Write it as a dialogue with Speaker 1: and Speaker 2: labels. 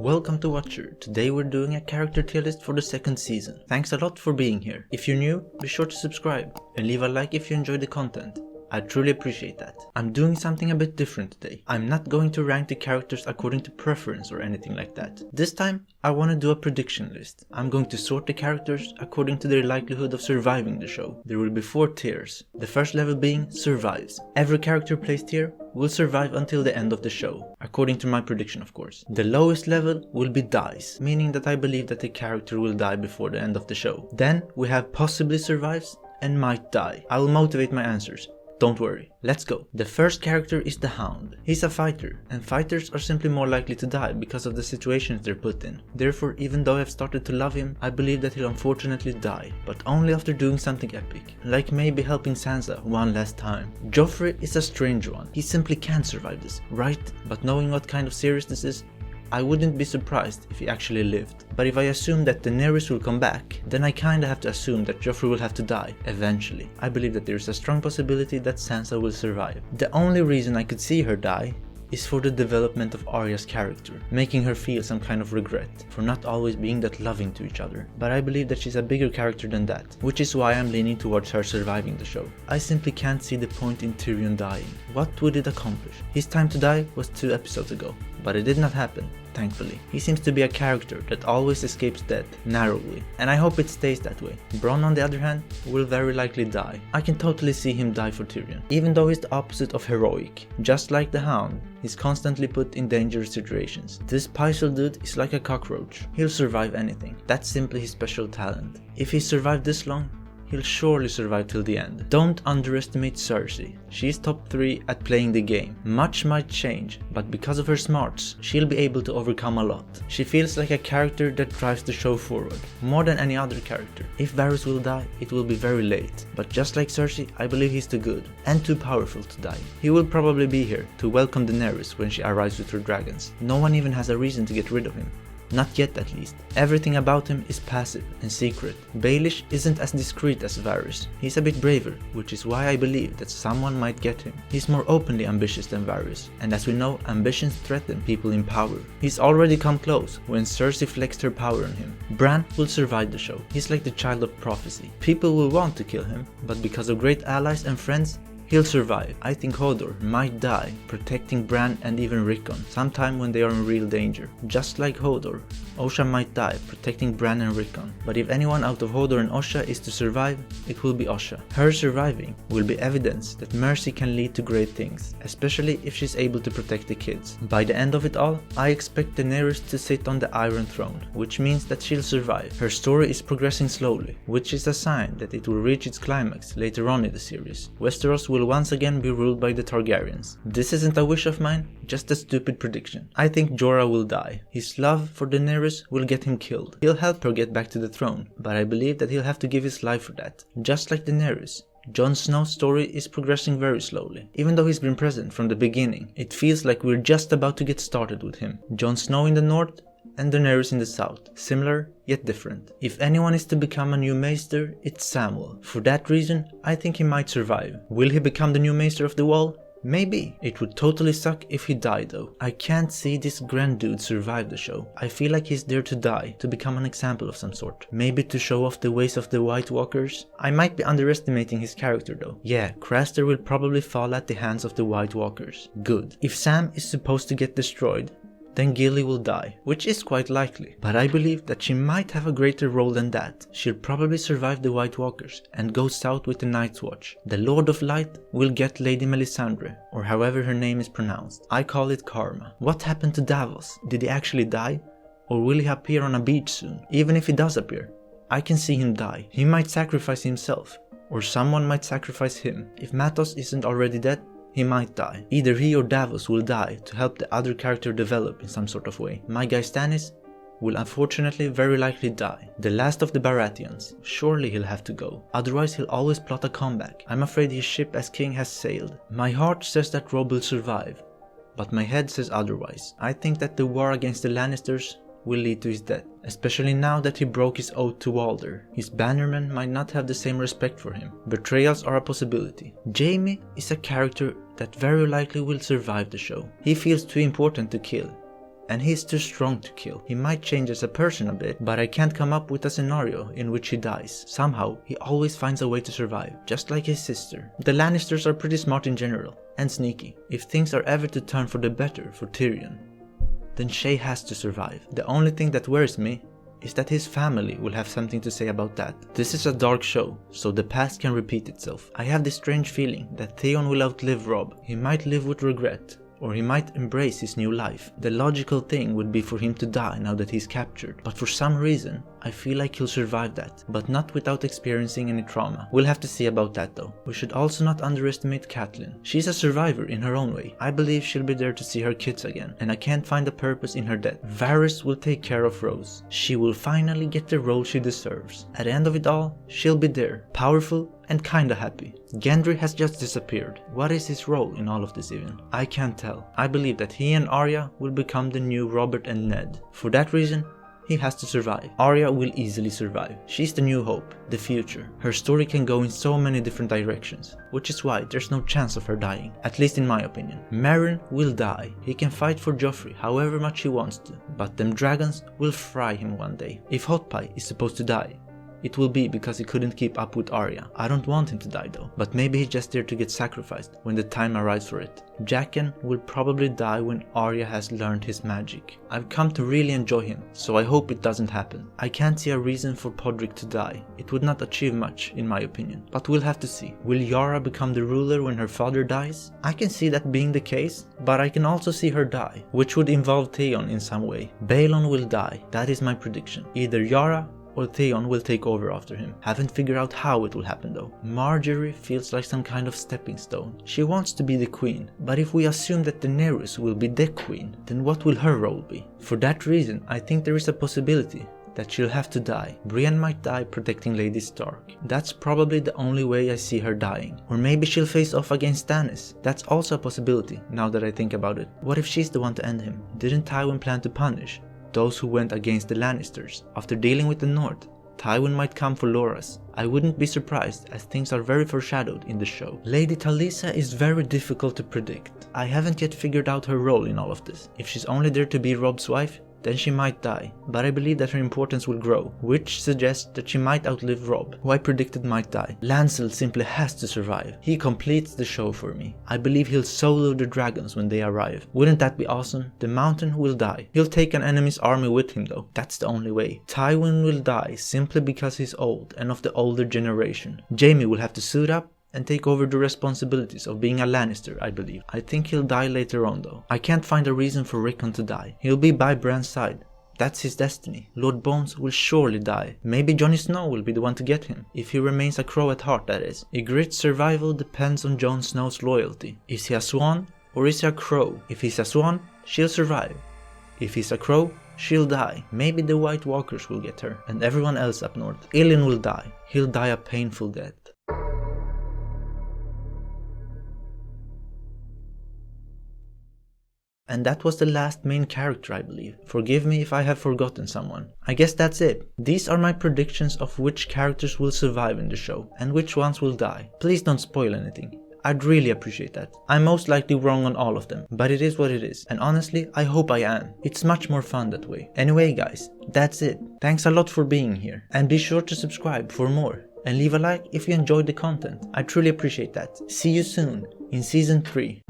Speaker 1: Welcome to Watcher. Today we're doing a character tier list for the second season. Thanks a lot for being here. If you're new, be sure to subscribe and leave a like if you enjoy the content. I truly appreciate that. I'm doing something a bit different today. I'm not going to rank the characters according to preference or anything like that. This time, I want to do a prediction list. I'm going to sort the characters according to their likelihood of surviving the show. There will be 4 tiers. The first level being survives. Every character placed here will survive until the end of the show, according to my prediction of course. The lowest level will be dies, meaning that I believe that the character will die before the end of the show. Then we have possibly survives and might die. I will motivate my answers. Don't worry, let's go. The first character is the Hound. He's a fighter, and fighters are simply more likely to die because of the situations they're put in. Therefore, even though I've started to love him, I believe that he'll unfortunately die, but only after doing something epic, like maybe helping Sansa one last time. Joffrey is a strange one. He simply can't survive this, right? But knowing what kind of series this is, I wouldn't be surprised if he actually lived. But if I assume that Daenerys will come back, then I kinda have to assume that Joffrey will have to die, eventually. I believe that there is a strong possibility that Sansa will survive. The only reason I could see her die is for the development of Arya's character, making her feel some kind of regret for not always being that loving to each other. But I believe that she's a bigger character than that, which is why I'm leaning towards her surviving the show. I simply can't see the point in Tyrion dying. What would it accomplish? His time to die was 2 episodes ago, but it did not happen. Thankfully. He seems to be a character that always escapes death narrowly, and I hope it stays that way. Bronn, on the other hand, will very likely die. I can totally see him die for Tyrion, even though he's the opposite of heroic. Just like the Hound, he's constantly put in dangerous situations. This Pycelle dude is like a cockroach. He'll survive anything. That's simply his special talent. If he survived this long, he'll surely survive till the end. Don't underestimate Cersei. She's top 3 at playing the game. Much might change, but because of her smarts, she'll be able to overcome a lot. She feels like a character that drives the show forward, more than any other character. If Varys will die, it will be very late. But just like Cersei, I believe he's too good, and too powerful to die. He will probably be here to welcome Daenerys when she arrives with her dragons. No one even has a reason to get rid of him. Not yet at least. Everything about him is passive and secret. Bealish isn't as discreet as Varys. He's a bit braver, which is why I believe that someone might get him. He's more openly ambitious than Varys, and as we know, ambitions threaten people in power. He's already come close when Cersei flexed her power on him. Bran will survive the show. He's like the child of prophecy. People will want to kill him, but because of great allies and friends, he'll survive. I think Hodor might die, protecting Bran and even Rickon, sometime when they are in real danger. Just like Hodor, Osha might die, protecting Bran and Rickon. But if anyone out of Hodor and Osha is to survive, it will be Osha. Her surviving will be evidence that mercy can lead to great things, especially if she's able to protect the kids. By the end of it all, I expect Daenerys to sit on the Iron Throne, which means that she'll survive. Her story is progressing slowly, which is a sign that it will reach its climax later on in the series. Westeros will once again be ruled by the Targaryens. This isn't a wish of mine, just a stupid prediction. I think Jorah will die. His love for Daenerys will get him killed. He'll help her get back to the throne, but I believe that he'll have to give his life for that. Just like Daenerys, Jon Snow's story is progressing very slowly. Even though he's been present from the beginning, it feels like we're just about to get started with him. Jon Snow in the north and Daenerys in the south. Similar, yet different. If anyone is to become a new maester, it's Samwell. For that reason, I think he might survive. Will he become the new maester of the wall? Maybe. It would totally suck if he died though. I can't see this Grenn dude survive the show. I feel like he's there to die, to become an example of some sort. Maybe to show off the ways of the White Walkers? I might be underestimating his character though. Yeah, Craster will probably fall at the hands of the White Walkers. Good. If Sam is supposed to get destroyed, then Gilly will die, which is quite likely. But I believe that she might have a greater role than that. She'll probably survive the White Walkers and go south with the Night's Watch. The Lord of Light will get Lady Melisandre, or however her name is pronounced. I call it karma. What happened to Davos? Did he actually die? Or will he appear on a beach soon? Even if he does appear, I can see him die. He might sacrifice himself, or someone might sacrifice him. If Mattos isn't already dead, he might die. Either he or Davos will die to help the other character develop in some sort of way. My guy Stannis will unfortunately very likely die. The last of the Baratheons. Surely he'll have to go. Otherwise he'll always plot a comeback. I'm afraid his ship as king has sailed. My heart says that Robb will survive, but my head says otherwise. I think that the war against the Lannisters will lead to his death, especially now that he broke his oath to Walder. His bannermen might not have the same respect for him. Betrayals are a possibility. Jaime is a character that very likely will survive the show. He feels too important to kill, and he's too strong to kill. He might change as a person a bit, but I can't come up with a scenario in which he dies. Somehow, he always finds a way to survive, just like his sister. The Lannisters are pretty smart in general, and sneaky. If things are ever to turn for the better for Tyrion, then Shae has to survive. The only thing that worries me is that his family will have something to say about that. This is a dark show, so the past can repeat itself. I have this strange feeling that Theon will outlive Robb. He might live with regret, or he might embrace his new life. The logical thing would be for him to die now that he's captured, but for some reason, I feel like he'll survive that, but not without experiencing any trauma. We'll have to see about that though. We should also not underestimate Catelyn. She's a survivor in her own way. I believe she'll be there to see her kids again, and I can't find a purpose in her death. Varys will take care of Rose. She will finally get the role she deserves. At the end of it all, she'll be there, powerful and kinda happy. Gendry has just disappeared. What is his role in all of this even? I can't tell. I believe that he and Arya will become the new Robert and Ned. For that reason, he has to survive. Arya will easily survive. She's the new hope, the future. Her story can go in so many different directions, which is why there's no chance of her dying, at least in my opinion. Meryn will die. He can fight for Joffrey however much he wants to, but them dragons will fry him one day. If Hotpie is supposed to die, it will be because he couldn't keep up with Arya. I don't want him to die though, but maybe he's just there to get sacrificed when the time arrives for it. Jaqen will probably die when Arya has learned his magic. I've come to really enjoy him, so I hope it doesn't happen. I can't see a reason for Podrick to die. It would not achieve much in my opinion, but we'll have to see. Will Yara become the ruler when her father dies? I can see that being the case, but I can also see her die, which would involve Theon in some way. Balon will die, that is my prediction. Either Yara or Theon will take over after him. Haven't figured out how it will happen though. Marjorie feels like some kind of stepping stone. She wants to be the queen, but if we assume that Daenerys will be the queen, then what will her role be? For that reason, I think there is a possibility that she'll have to die. Brienne might die protecting Lady Stark. That's probably the only way I see her dying. Or maybe she'll face off against Stannis. That's also a possibility, now that I think about it. What if she's the one to end him? Didn't Tywin plan to punish those who went against the Lannisters? After dealing with the North, Tywin might come for Loras. I wouldn't be surprised, as things are very foreshadowed in the show. Lady Talisa is very difficult to predict. I haven't yet figured out her role in all of this. If she's only there to be Robb's wife, then she might die, but I believe that her importance will grow, which suggests that she might outlive Robb, who I predicted might die. Lancel simply has to survive. He completes the show for me. I believe he'll solo the dragons when they arrive. Wouldn't that be awesome? The Mountain will die. He'll take an enemy's army with him though. That's the only way. Tywin will die simply because he's old and of the older generation. Jaime will have to suit up and take over the responsibilities of being a Lannister, I believe. I think he'll die later on though. I can't find a reason for Rickon to die. He'll be by Bran's side. That's his destiny. Lord Bones will surely die. Maybe Jon Snow will be the one to get him, if he remains a crow at heart, that is. Ygritte's survival depends on Jon Snow's loyalty. Is he a swan or is he a crow? If he's a swan, she'll survive. If he's a crow, she'll die. Maybe the White Walkers will get her, and everyone else up north. Ilyn will die. He'll die a painful death. And that was the last main character, I believe. Forgive me if I have forgotten someone. I guess that's it. These are my predictions of which characters will survive in the show, and which ones will die. Please don't spoil anything. I'd really appreciate that. I'm most likely wrong on all of them, but it is what it is. And honestly, I hope I am. It's much more fun that way. Anyway guys, that's it. Thanks a lot for being here. And be sure to subscribe for more. And leave a like if you enjoyed the content. I truly appreciate that. See you soon in Season 3.